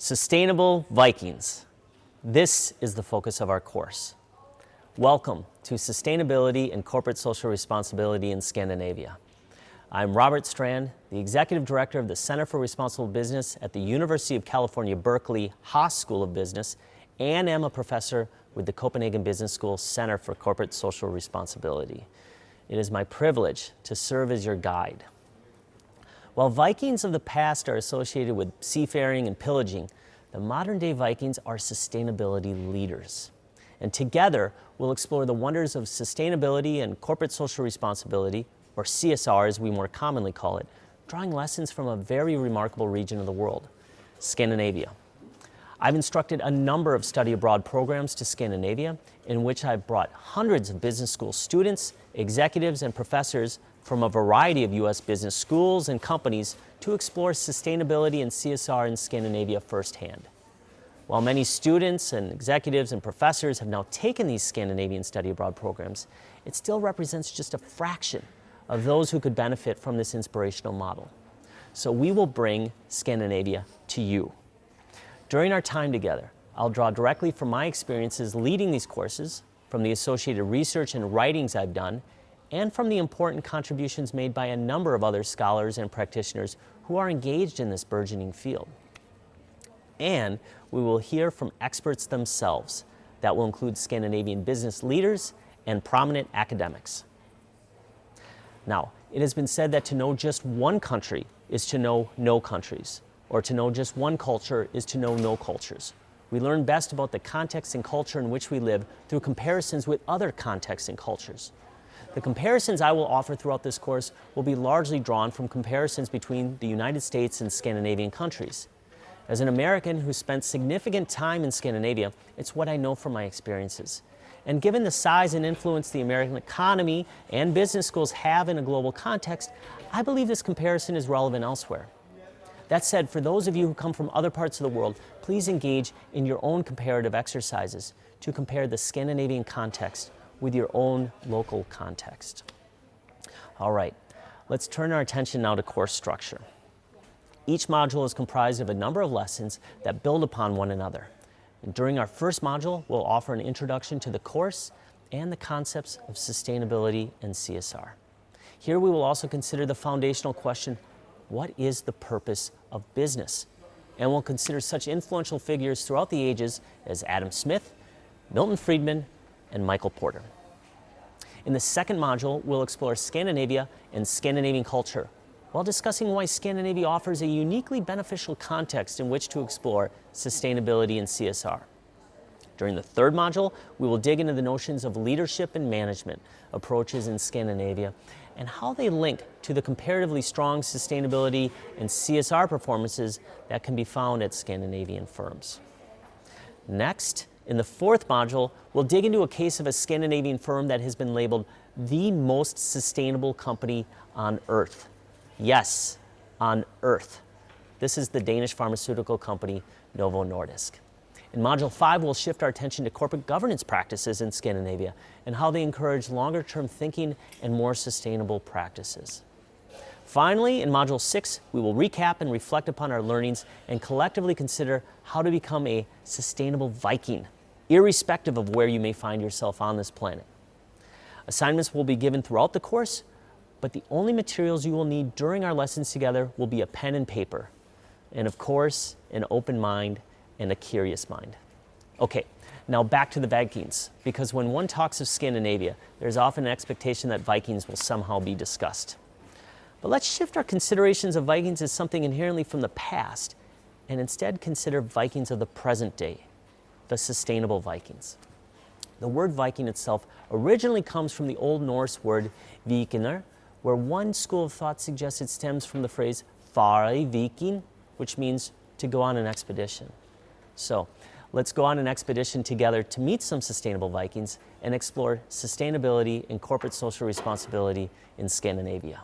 Sustainable Vikings. This is the focus of our course. Welcome to Sustainability and Corporate Social Responsibility in Scandinavia. I'm Robert Strand, the Executive Director of the Center for Responsible Business at the University of California, Berkeley Haas School of Business, and am a professor with the Copenhagen Business School Center for Corporate Social Responsibility. It is my privilege to serve as your guide. While Vikings of the past are associated with seafaring and pillaging, the modern-day Vikings are sustainability leaders. And together, we'll explore the wonders of sustainability and corporate social responsibility, or CSR as we more commonly call it, drawing lessons from a very remarkable region of the world, Scandinavia. I've instructed a number of study abroad programs to Scandinavia, in which I've brought hundreds of business school students, executives, and professors from a variety of U.S. business schools and companies to explore sustainability and CSR in Scandinavia firsthand. While many students and executives and professors have now taken these Scandinavian study abroad programs, it still represents just a fraction of those who could benefit from this inspirational model. So we will bring Scandinavia to you. During our time together, I'll draw directly from my experiences leading these courses, from the associated research and writings I've done, and from the important contributions made by a number of other scholars and practitioners who are engaged in this burgeoning field. And we will hear from experts themselves. That will include Scandinavian business leaders and prominent academics. Now, it has been said that to know just one country is to know no countries, or to know just one culture is to know no cultures. We learn best about the context and culture in which we live through comparisons with other contexts and cultures. The comparisons I will offer throughout this course will be largely drawn from comparisons between the United States and Scandinavian countries. As an American who spent significant time in Scandinavia, it's what I know from my experiences. And given the size and influence the American economy and business schools have in a global context, I believe this comparison is relevant elsewhere. That said, for those of you who come from other parts of the world, please engage in your own comparative exercises to compare the Scandinavian context with your own local context. All right, let's turn our attention now to course structure. Each module is comprised of a number of lessons that build upon one another. And during our first module, we'll offer an introduction to the course and the concepts of sustainability and CSR. Here we will also consider the foundational question, what is the purpose of business? And we'll consider such influential figures throughout the ages as Adam Smith, Milton Friedman, and Michael Porter. In the second module, we'll explore Scandinavia and Scandinavian culture, while discussing why Scandinavia offers a uniquely beneficial context in which to explore sustainability and CSR. During the third module, we will dig into the notions of leadership and management approaches in Scandinavia and how they link to the comparatively strong sustainability and CSR performances that can be found at Scandinavian firms. Next, in the fourth module, we'll dig into a case of a Scandinavian firm that has been labeled the most sustainable company on Earth. Yes, on Earth. This is the Danish pharmaceutical company Novo Nordisk. In Module 5, we'll shift our attention to corporate governance practices in Scandinavia and how they encourage longer-term thinking and more sustainable practices. Finally, in Module 6, we will recap and reflect upon our learnings and collectively consider how to become a sustainable Viking, irrespective of where you may find yourself on this planet. Assignments will be given throughout the course, but the only materials you will need during our lessons together will be a pen and paper, and of course, an open mind and a curious mind. Okay, now back to the Vikings, because when one talks of Scandinavia, there's often an expectation that Vikings will somehow be discussed. But let's shift our considerations of Vikings as something inherently from the past and instead consider Vikings of the present day, the sustainable Vikings. The word Viking itself originally comes from the Old Norse word vikingr, where one school of thought suggests it stems from the phrase fara i viking, which means to go on an expedition. So let's go on an expedition together to meet some sustainable Vikings and explore sustainability and corporate social responsibility in Scandinavia.